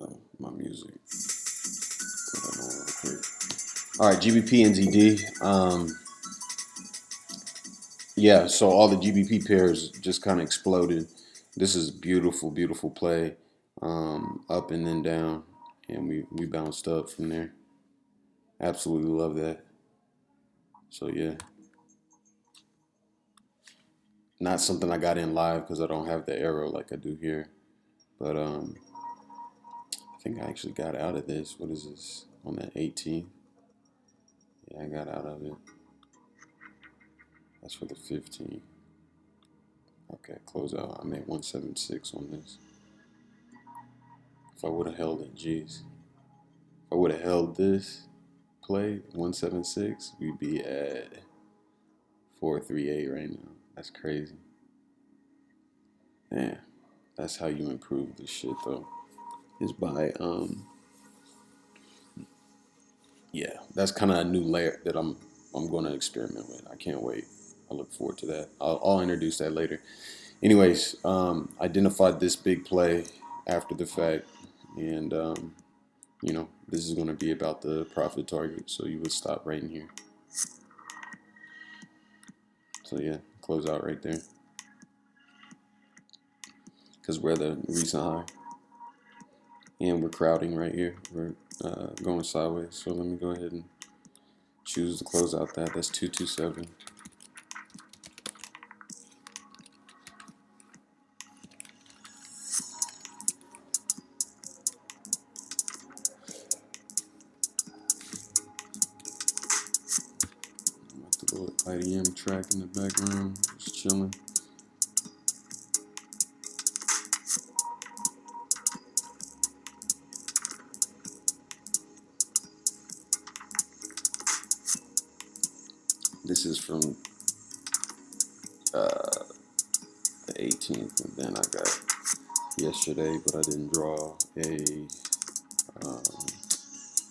Oh, my music. Put that on real quick. All right, GBPUSD. Yeah, so all the GBP pairs just kind of exploded. This is beautiful, beautiful play. Up and then down, and we bounced up from there. Absolutely love that. So yeah, not something I got in live because I don't have the arrow like I do here. But I think I actually got out of this. What is this? On the 18th. Yeah, I got out of it. That's for the 15th. Okay, close out. I made 176 on this. If I would have held it, geez. If I would have held this play, 176, we'd be at 438 right now. That's crazy. Man, that's how you improve this shit though. Is by yeah, that's kind of a new layer that I'm going to experiment with. I can't wait. I look forward to that. I'll introduce that later. Anyways, identified this big play after the fact, and this is going to be about the profit target. So you would stop right in here. So yeah, close out right there because we're the recent high, and we're crowding right here. We're going sideways. So let me go ahead and choose to close out that. That's 227. IDM track in the background, just chilling. This is from the 18th, and then I got yesterday, but I didn't draw a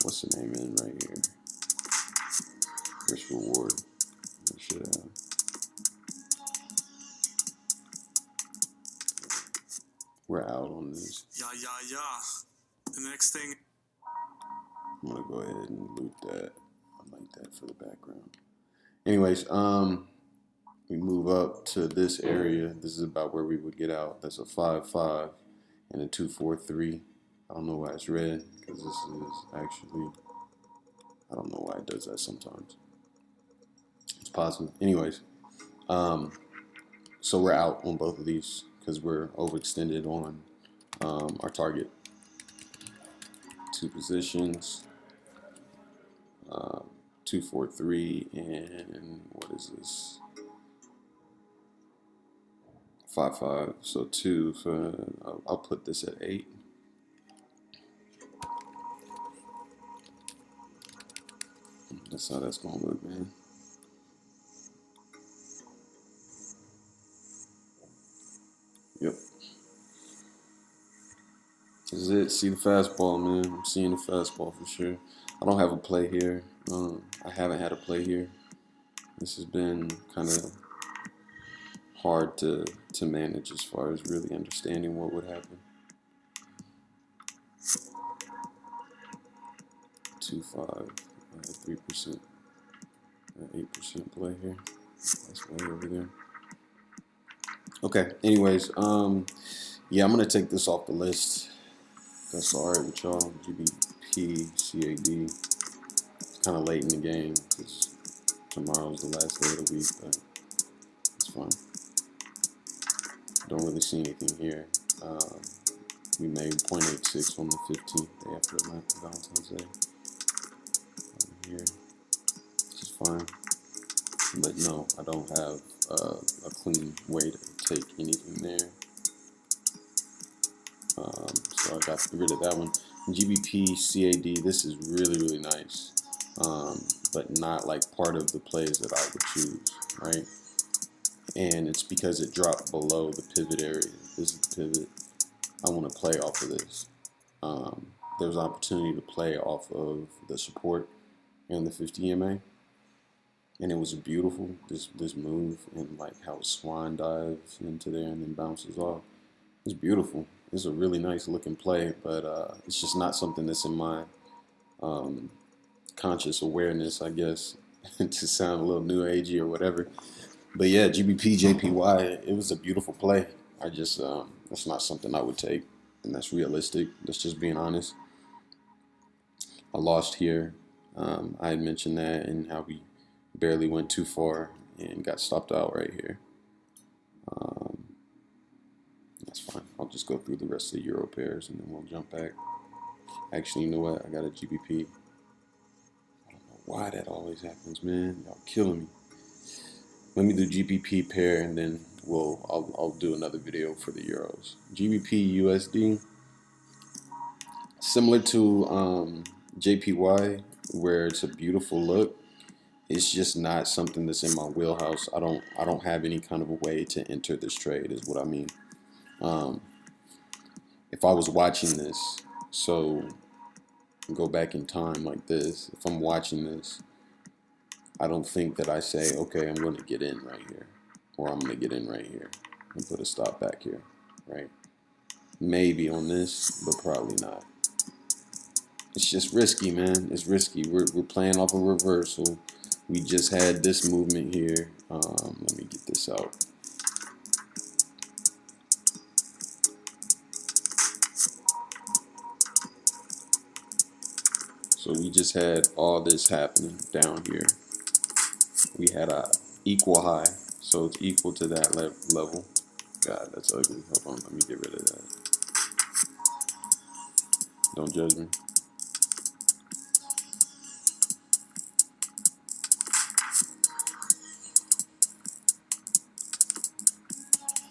what's the name in right here? Risk reward. I should have. We're out on this. Yeah. The next thing. I'm gonna go ahead and loop that. I like that for the background. Anyways, we move up to this area. This is about where we would get out. That's a 5-5 and a 2-4-3. I don't know why it's red because this is actually. I don't know why it does that sometimes. It's positive. Anyways, so we're out on both of these because we're overextended on our target. Two positions, 2-4-3, and what is this? 5-5. So 2. So I'll put this at 8. That's how that's gonna look, man. Yep. This is it. See the fastball, man. I'm seeing the fastball for sure. I don't have a play here. I haven't had a play here. This has been kind of hard to manage as far as really understanding what would happen. 2-5, 3%, 8% play here. That's way over there. Okay. Anyways, yeah, I'm gonna take this off the list. That's all right with y'all. GBPUSD. It's kind of late in the game because tomorrow's the last day of the week, but it's fine. Don't really see anything here. We made 0.86 on the 15th day after Valentine's Day. Over here, which is fine. But no, I don't have a clean way to take anything there. So I got rid of that one. GBPUSD, this is really, really nice. But not like part of the plays that I would choose, right? And it's because it dropped below the pivot area. This is the pivot. I want to play off of this. There's an opportunity to play off of the support and the 50 EMA. And it was beautiful, this move, and like how it swan dives into there and then bounces off. It's beautiful. It's a really nice looking play, but it's just not something that's in my conscious awareness, I guess, to sound a little new agey or whatever. But yeah, GBP JPY, it was a beautiful play. I just that's not something I would take, and that's realistic. That's just being honest. I lost here. I had mentioned that and how we barely went too far and got stopped out right here. That's fine. I'll just go through the rest of the Euro pairs and then we'll jump back. Actually, you know what? I got a GBP. I don't know why that always happens, man. Y'all killing me. Let me do GBP pair and then I'll do another video for the Euros. GBP USD, similar to JPY, where it's a beautiful look. It's just not something that's in my wheelhouse. I don't have any kind of a way to enter this trade, is what I mean. If I was watching this, so go back in time like this, if I'm watching this, I don't think that I say, okay, I'm going to get in right here, or I'm going to get in right here and put a stop back here, right? Maybe on this, but probably not. It's just risky, man. It's risky. We're playing off a reversal. We just had this movement here. Let me get this out. So we just had all this happening down here. We had a equal high, so it's equal to that level. God, that's ugly. Hold on, let me get rid of that. Don't judge me.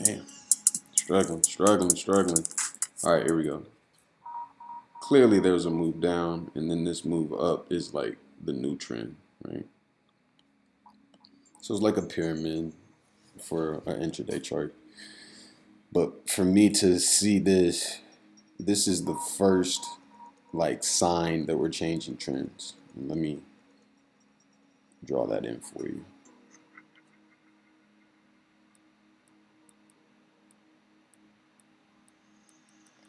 Damn, struggling. All right, here we go. Clearly there's a move down, and then this move up is like the new trend, right? So it's like a pyramid for an intraday chart. But for me to see this, this is the first like sign that we're changing trends. And let me draw that in for you.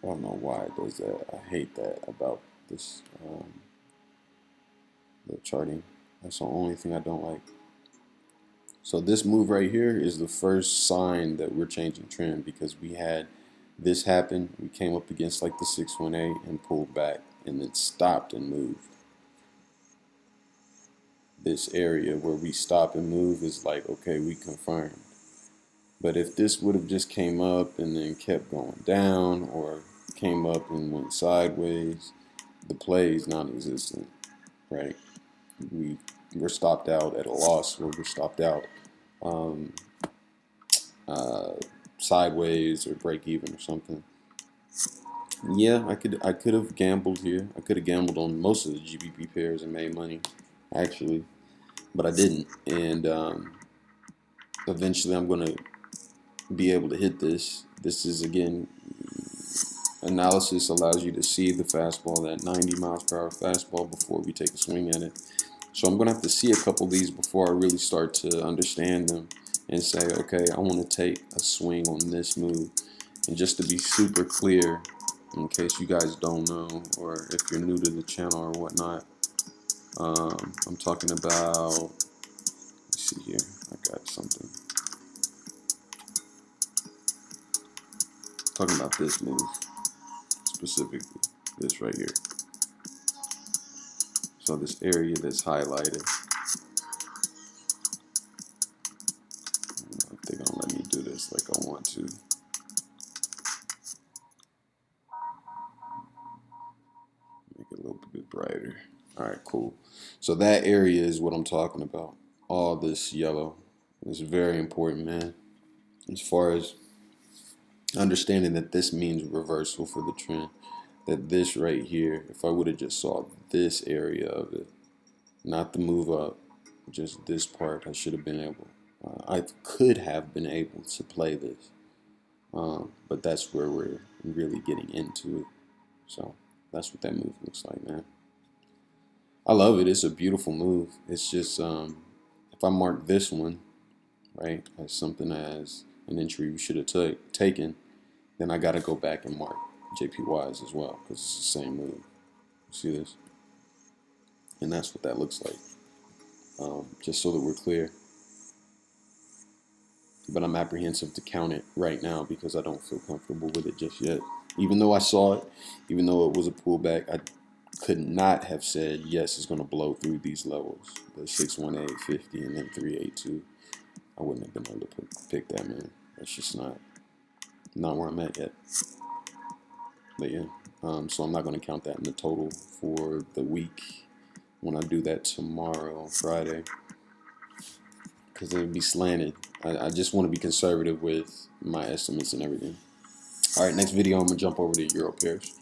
I don't know why it does that. I hate that about this the charting. That's the only thing I don't like. So this move right here is the first sign that we're changing trend, because we had this happen. We came up against like the 618 and pulled back and then stopped and moved. This area where we stop and move is like, okay, we confirmed. But if this would have just came up and then kept going down, or came up and went sideways, the play is non-existent, right? We're stopped out at a loss, or we're stopped out sideways or break even or something. Yeah, I could have gambled here. I could have gambled on most of the GBP pairs and made money, actually, but I didn't. And eventually, I'm gonna be able to hit this. This is, again, analysis allows you to see the fastball, that 90 miles per hour fastball, before we take a swing at it. So I'm gonna have to see a couple of these before I really start to understand them and say, okay, I want to take a swing on this move. And just to be super clear, in case you guys don't know, or if you're new to the channel or whatnot, I'm talking about, let's see here, I got something. Talking about this move, specifically, this right here. So this area that's highlighted, I don't know if they're gonna let me do this like I want to. Make it a little bit brighter. All right, cool. So that area is what I'm talking about. All this yellow is very important, man. As far as understanding that this means reversal for the trend. That this right here, if I would have just saw this area of it, not the move up, just this part, I should have been able, I could have been able to play this. But that's where we're really getting into it. So that's what that move looks like, man. I love it. It's a beautiful move. It's just, if I mark this one, right, as something as an entry we should have taken, then I got to go back and mark JPYs as well because it's the same move. See this? And that's what that looks like. Just so that we're clear. But I'm apprehensive to count it right now because I don't feel comfortable with it just yet. Even though I saw it, even though it was a pullback, I could not have said, yes, it's going to blow through these levels. The 618.50 and then 382. I wouldn't have been able to pick that, man. That's just not where I'm at yet. But yeah, so I'm not going to count that in the total for the week when I do that tomorrow, Friday, because it would be slanted. I just want to be conservative with my estimates and everything. All right, next video, I'm going to jump over to Euro pairs.